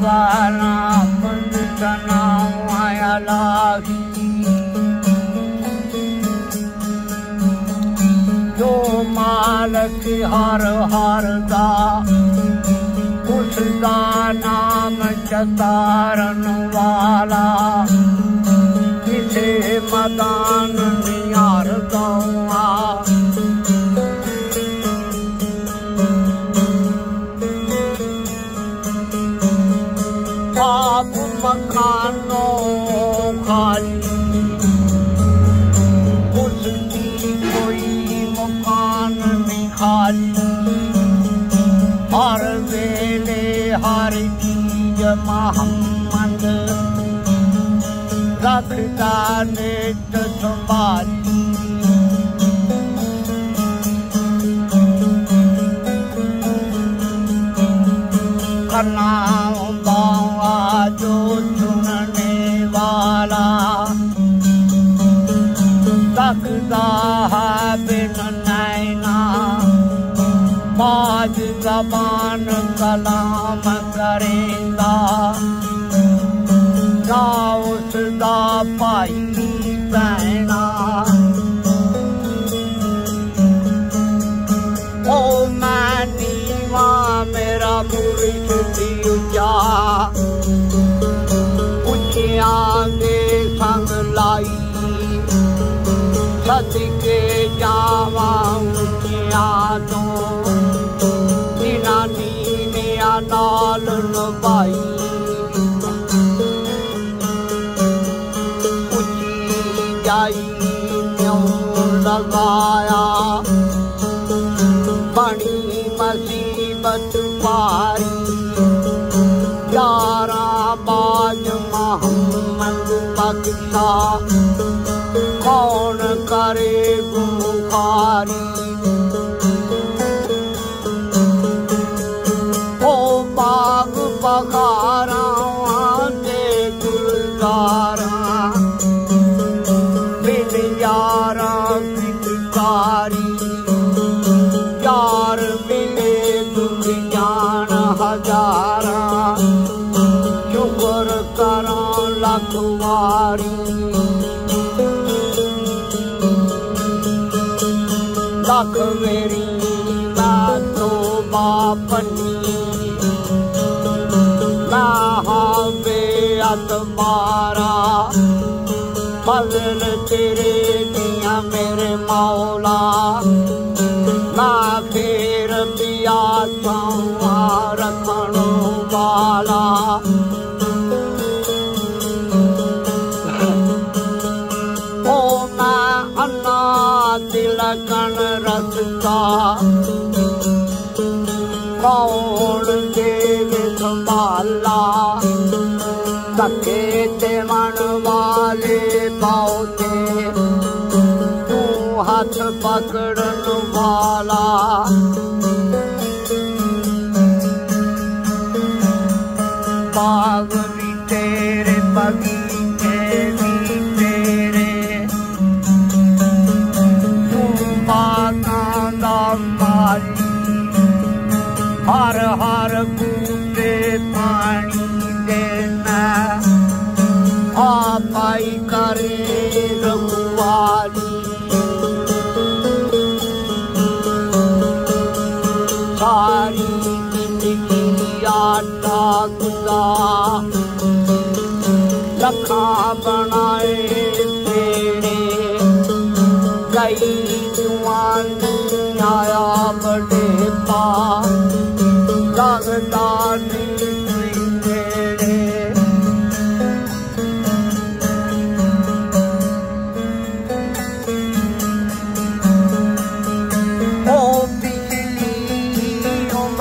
वाला मंदना आया लागी जो मालक हर हर दा उसदा नाम चतारन वाला किसे मदान निहार दौआ आप मकानों खाली उसकी कोई मकान नहीं खाली हर वेले हर चीज मोहम्मद रखता नेत संभाली करना बावा जो चुनने वाला तकदा है बिन नैना बाज ज़बान कलाम करेंदा ना उसदा भाई बहना ओ मैं नीवा मेरा मुर्श भी उचा उचिया दे संग लाई सदके जावा उचिया तो जिना नीनिया नाल नभाई उची जाई न्यों लगाया बनी मुसीबत पारी यारा बाज मोहम्मद बख्शा कौन करे बुखारी ओ बाग बखारा दे गुलजारा बिन यारा बिकारी यार मिले दुनियान हजारा शुक्र करा लख वारी लख मेरी तो बापनी बेअत मारा फजल तेरे दिया मेरे मौला ना फिर पिया रखण वाला ओ मैं अन्ना तिलकन रसता कौन देव संभाला धक्के ते मन वाले पाओते तू हाथ पकड़न वाला बाग भी तेरे बगीचे भी तेरे तू बागां दा माली हर हर बूटे पानी देना पाई करे रघुवाली सारी जिंदगी आटा गुदा लखा बनाए तेरे कई जुआन आया बड़े पा लगता नहीं तेरे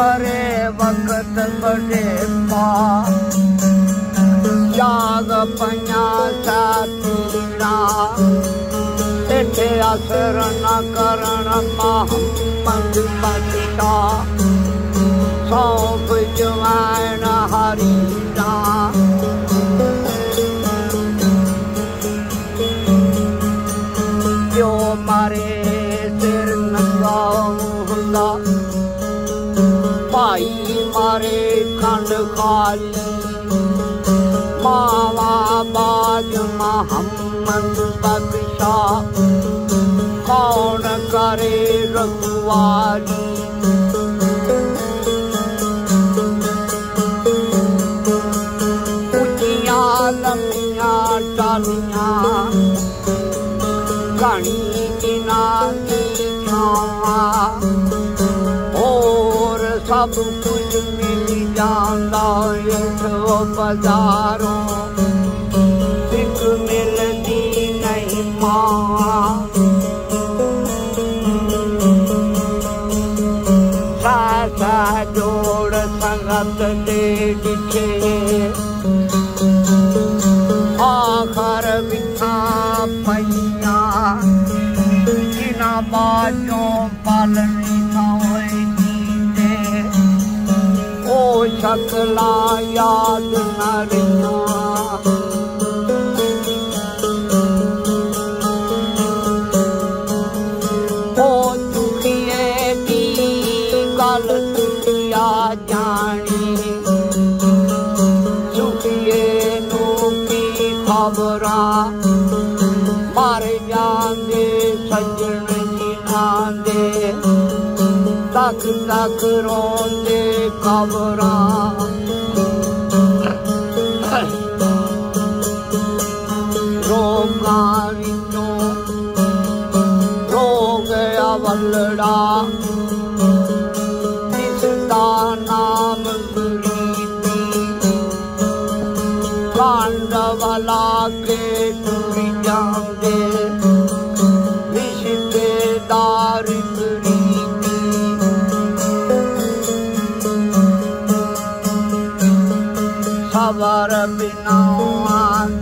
बरे वक्त बड़े पा जाग पया सातीरा इथे असर न करण मोहम्मद बख्शा सौंप जवान हरीरा जो मारे सिर नंगा भाई मारे खंड खाली मावा बाज मोहम्मद बख्शा कौन करे रखवाली। ऊंचियां लंबियां टालियां घनी जिना की छावां और सब कुछ मिल जांदा इथों बाजारों एक मिलदी नहीं मां। सासा जोड़ संगत दे दिखे आखर बिठा पैया जिना बाजों पालनी थाए नींदे ओ शकला याद न रहिया। ओ दुखिए दी गल दुखिया जानी सुखिए नू की खबरां मर जांदे सज्जन जिन्हां दे तक तक रोंदे खबरां। रोगां विचों रो गया वलड़ा जिसदा नाम गरीबी कांड वाला के टुर जांदे रिश्तेदार गरीबी। सबर बिना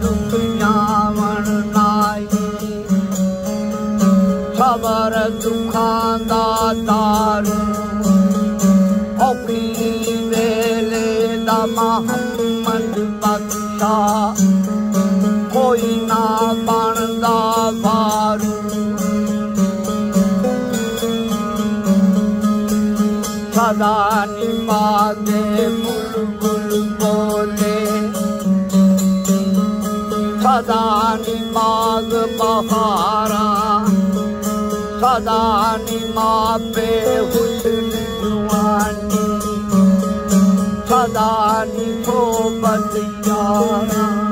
दुख जावन नाई सबर दुखां दा दारू औखी वेले दा मोहम्मद बख्शा कोई ना बनदा बारू। सदा निभागे बुलबुल बोले सदा निभाग बहारा सदा निमापे हुस्न जुआनी सदा निशोबत यारा।